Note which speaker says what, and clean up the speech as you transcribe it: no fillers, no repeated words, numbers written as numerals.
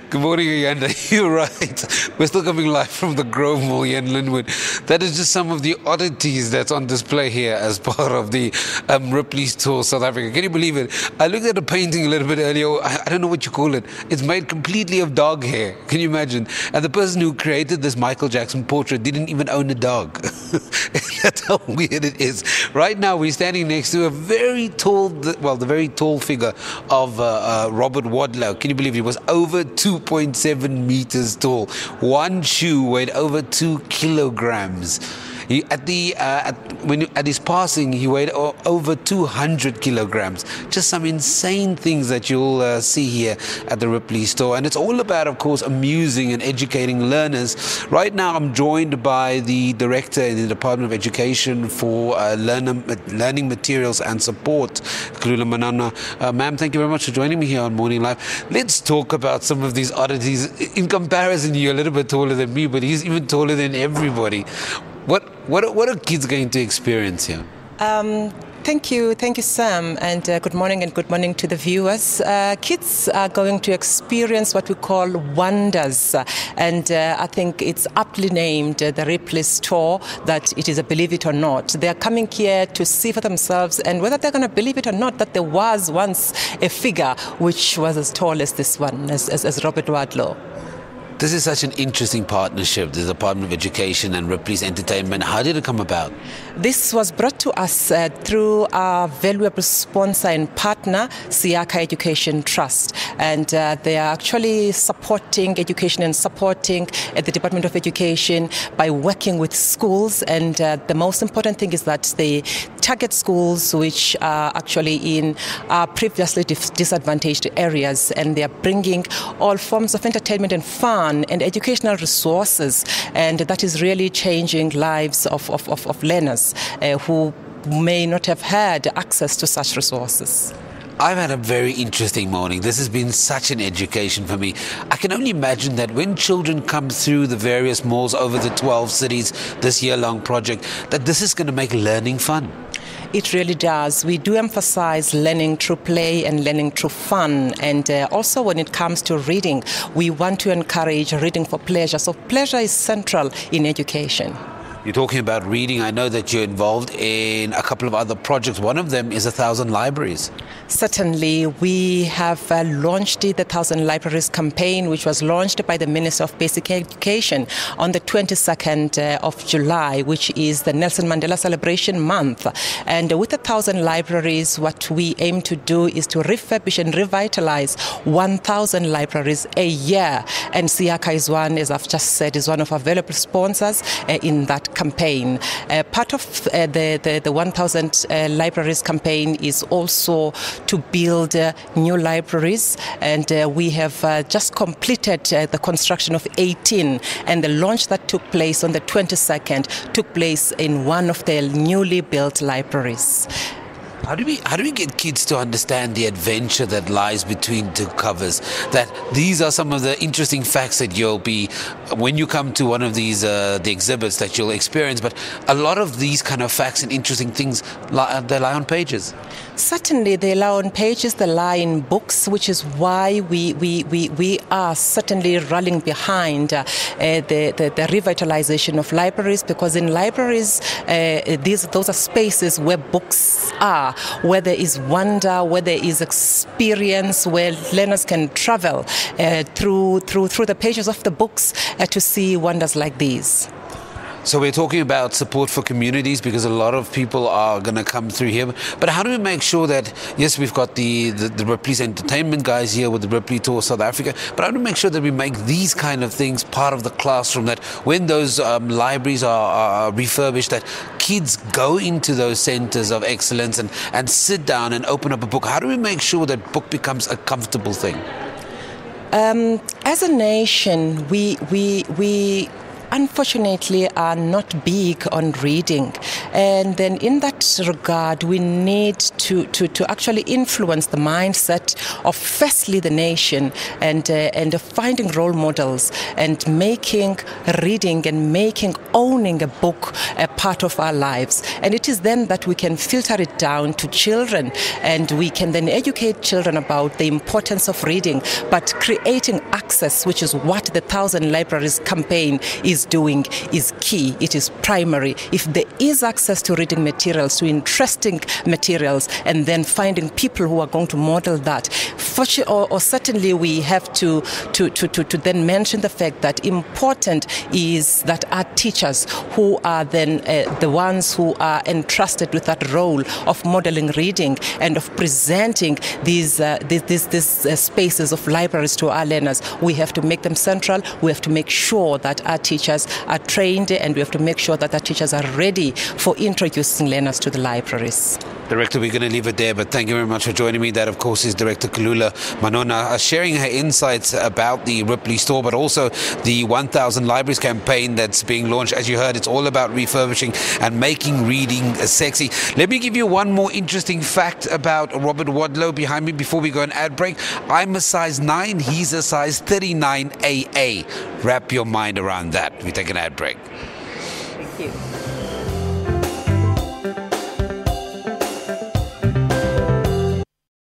Speaker 1: Good morning, Yanda. You're right. We're still coming live from the Grove Mall here in Lynnwood. That is just some of the oddities that's on display here as part of the Ripley's tour South Africa. Can you believe it? I looked at a painting a little bit earlier. I don't know what you call it. It's made completely of dog hair. Can you imagine? And the person who created this Michael Jackson portrait didn't even own a dog. That's how weird it is. Right now, we're standing next to a very tall, the very tall figure of Robert Wadlow. Can you believe he was over 2.7 meters tall? One shoe weighed over 2 kilograms. At his passing, he weighed over 200 kilograms. Just some insane things that you'll see here at the Ripley store. And it's all about, of course, amusing and educating learners. Right now, I'm joined by the director in the Department of Education for Learning Materials and Support, Khulula Manona. Ma'am, thank you very much for joining me here on Morning Live. Let's talk about some of these oddities. In comparison, you're a little bit taller than me, but he's even taller than everybody. What are kids going to experience here?
Speaker 2: Thank you, Sam, and good morning to the viewers. Kids are going to experience what we call wonders, and I think it's aptly named the Ripley store, that it is a believe it or not. They are coming here to see for themselves, and whether they're going to believe it or not, that there was once a figure which was as tall as this one, as Robert Wadlow.
Speaker 1: This is such an interesting partnership, the Department of Education and Ripley's Entertainment. How did it come about?
Speaker 2: This was brought to us through our valuable sponsor and partner, Siaka Education Trust. And they are actually supporting education and supporting the Department of Education by working with schools. And the most important thing is that they target schools which are actually in previously disadvantaged areas. And they are bringing all forms of entertainment and fun and educational resources, and that is really changing lives of learners who may not have had access to such resources.
Speaker 1: I've had a very interesting morning. This has been such an education for me. I can only imagine that when children come through the various malls over the 12 cities, this year-long project, that this is going to make learning fun.
Speaker 2: It really does. We do emphasize learning through play and learning through fun. And also when it comes to reading, we want to encourage reading for pleasure. So pleasure is central in education.
Speaker 1: You're talking about reading. I know that you're involved in a couple of other projects. One of them is 1,000 libraries.
Speaker 2: Certainly. We have launched the 1,000 Libraries campaign, which was launched by the Minister of Basic Education on the 22nd of July, which is the Nelson Mandela Celebration Month. And with 1,000 libraries, what we aim to do is to refurbish and revitalize 1,000 libraries a year. And Siaka is one, as I've just said, is one of our valuable sponsors in that campaign. Part of the 1,000 libraries campaign is also to build new libraries, and we have just completed the construction of 18, and the launch that took place on the 22nd took place in one of the newly built libraries.
Speaker 1: How do we get kids to understand the adventure that lies between two covers? That these are some of the interesting facts that you'll be, when you come to one of these the exhibits, that you'll experience. But a lot of these kind of facts and interesting things they lie on pages.
Speaker 2: Certainly, they lie on pages, they lie in books, which is why we are certainly rallying behind the revitalization of libraries, because in libraries, those are spaces where books are, where there is wonder, where there is experience, where learners can travel through the pages of the books to see wonders like these.
Speaker 1: So we're talking about support for communities, because a lot of people are going to come through here. But how do we make sure that, yes, we've got the Ripley's Entertainment guys here with the Ripley Tour South Africa, but how do we make sure that we make these kind of things part of the classroom, that when those libraries are refurbished, that kids go into those centers of excellence and sit down and open up a book? How do we make sure that book becomes a comfortable thing?
Speaker 2: As a nation, we unfortunately are not big on reading. And then in that regard, we need to actually influence the mindset of firstly the nation and finding role models and making reading and making owning a book a part of our lives. And it is then that we can filter it down to children, and we can then educate children about the importance of reading, but creating access, which is what the 1,000 Libraries campaign is doing, is key. It is primary. If there is access to reading materials, to interesting materials, and then finding people who are going to model that, or certainly we have to then mention the fact that important is that our teachers, who are then the ones who are entrusted with that role of modeling reading and of presenting these spaces of libraries to our learners, we have to make them central. We have to make sure that our teachers are trained, and we have to make sure that our teachers are ready for introducing learners to the libraries.
Speaker 1: Director, we're going to leave it there, but thank you very much for joining me. That, of course, is Director Khulula Manona, sharing her insights about the Ripley store, but also the 1,000 Libraries campaign that's being launched. As you heard, it's all about refurbishing and making reading sexy. Let me give you one more interesting fact about Robert Wadlow behind me before we go an ad break. I'm a size 9, he's a size 39 AA. Wrap your mind around that. We take an ad break.
Speaker 2: Thank you.